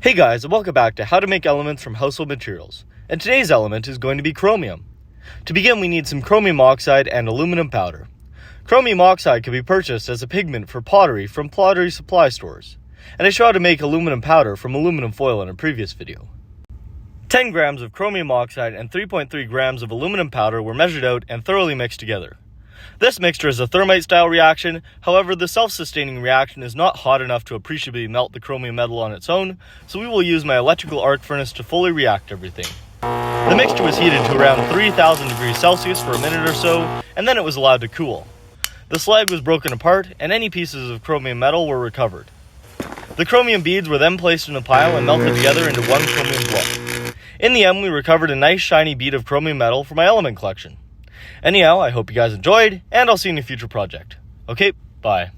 Hey guys, and welcome back to How to Make Elements from Household Materials. And today's element is going to be chromium. To begin, we need some chromium oxide and aluminum powder. Chromium oxide can be purchased as a pigment for pottery from pottery supply stores. And I showed how to make aluminum powder from aluminum foil in a previous video. 10 grams of chromium oxide and 3.3 grams of aluminum powder were measured out and thoroughly mixed together. This mixture is a thermite-style reaction. However, the self-sustaining reaction is not hot enough to appreciably melt the chromium metal on its own, so we will use my electrical arc furnace to fully react everything. The mixture was heated to around 3000 degrees Celsius for a minute or so, and then it was allowed to cool. The slag was broken apart, and any pieces of chromium metal were recovered. The chromium beads were then placed in a pile and melted together into one chromium block. In the end, we recovered a nice shiny bead of chromium metal for my element collection. Anyhow, I hope you guys enjoyed, and I'll see you in a future project. Okay, bye.